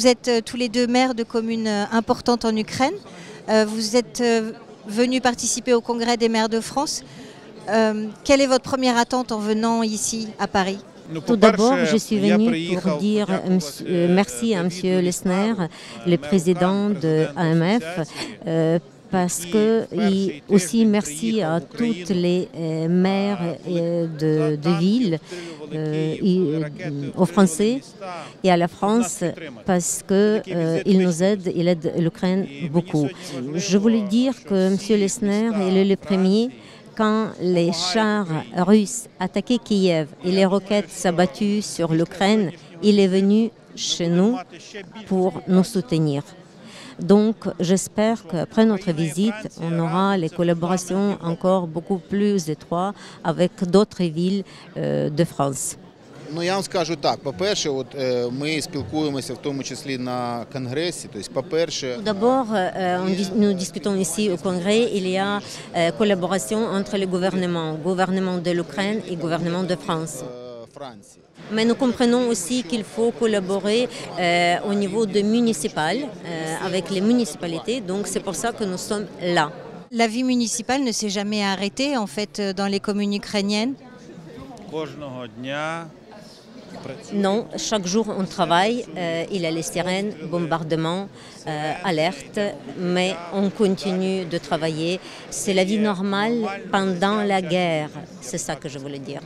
Vous êtes tous les deux maires de communes importantes en Ukraine. Vous êtes venus participer au Congrès des maires de France. Quelle est votre première attente en venant ici à Paris? Tout d'abord, je suis venue pour dire merci à M. Lessner, le président de l'AMF, parce que et aussi merci à toutes les maires de villes, aux Français et à la France, parce qu'il nous aide, il aide l'Ukraine beaucoup. Je voulais dire que M. Lessner est le premier. Quand les chars russes attaquaient Kiev et les roquettes s'abattues sur l'Ukraine, il est venu chez nous pour nous soutenir. Donc j'espère qu'après notre visite, on aura les collaborations encore beaucoup plus étroites avec d'autres villes de France. Ну, я вам скажу так, по-перше, ми спілкуємося в тому числі на конгресі, тобто, по-перше... D'abord, nous discutons ici au Congrès, il y a collaboration entre les gouvernement de l'Ukraine et gouvernement de France. Mais nous comprenons aussi qu'il faut collaborer au niveau de municipal, avec les municipalités, donc c'est pour ça que nous sommes là. La vie municipale ne s'est jamais arrêtée en fait dans les communes ukrainiennes? Non, chaque jour on travaille, il y a les sirènes, bombardements, alertes, mais on continue de travailler. C'est la vie normale pendant la guerre, c'est ça que je voulais dire.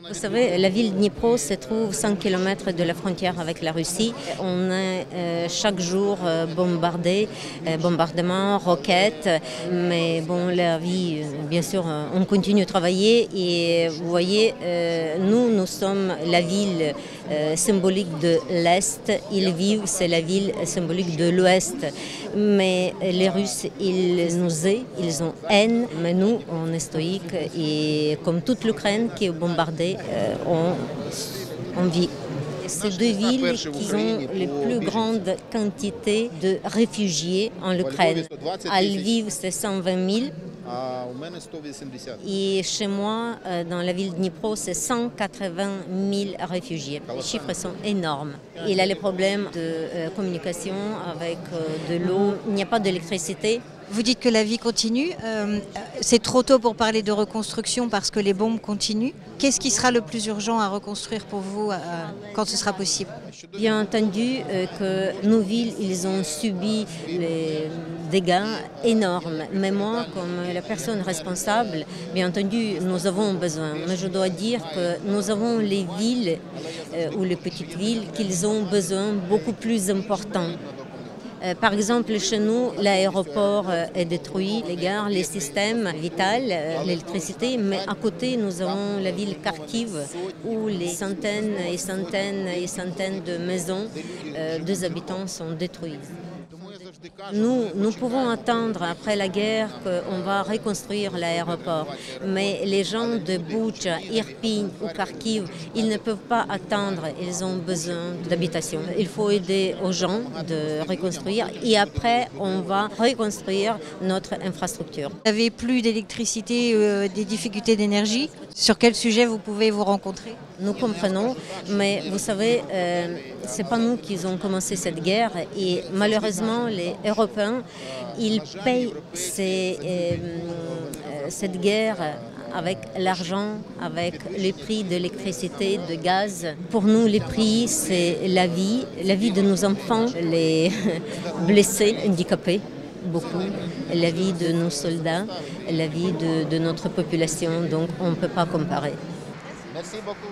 Vous savez, la ville de Dnipro se trouve 100 km de la frontière avec la Russie. On est chaque jour bombardé, bombardements, roquettes, mais bon, la vie, bien sûr, on continue de travailler et vous voyez, nous sommes la ville symbolique de l'Est, Lviv, c'est la ville symbolique de l'Ouest. Mais les Russes, ils nous aident, ils ont haine, mais nous, on est stoïques et comme toute l'Ukraine qui est bombardée, on vit. C'est deux villes qui ont les plus grandes quantités de réfugiés en Ukraine. À Lviv, c'est 120 000. Et chez moi, dans la ville de Dnipro, c'est 180 000 réfugiés. Les chiffres sont énormes. Il y a les problèmes de communication avec de l'eau. Il n'y a pas d'électricité. Vous dites que la vie continue. C'est trop tôt pour parler de reconstruction parce que les bombes continuent. Qu'est-ce qui sera le plus urgent à reconstruire pour vous quand ce sera possible? Bien entendu que nos villes, ils ont subi les dégâts énormes. Mais moi, comme la personne responsable, bien entendu, nous avons besoin. Mais je dois dire que nous avons les villes ou les petites villes qu'ils ont besoin beaucoup plus importants. Par exemple, chez nous, l'aéroport est détruit, les gares, les systèmes vitaux, l'électricité, mais à côté, nous avons la ville Kharkiv où les centaines et centaines et centaines de maisons des habitants sont détruites. Nous pouvons attendre après la guerre qu'on va reconstruire l'aéroport, mais les gens de Boutcha, Irpin ou Kharkiv, ils ne peuvent pas attendre, ils ont besoin d'habitation. Il faut aider aux gens de reconstruire et après on va reconstruire notre infrastructure. Vous n'avez plus d'électricité, des difficultés d'énergie. Sur quel sujet vous pouvez vous rencontrer? Nous comprenons, mais vous savez, ce n'est pas nous qui avons commencé cette guerre et malheureusement les Européens, ils payent cette guerre avec l'argent, avec les prix de l'électricité, de gaz. Pour nous, les prix, c'est la vie de nos enfants, les blessés, handicapés. Beaucoup, la vie de nos soldats, la vie de notre population, donc on ne peut pas comparer. Merci beaucoup.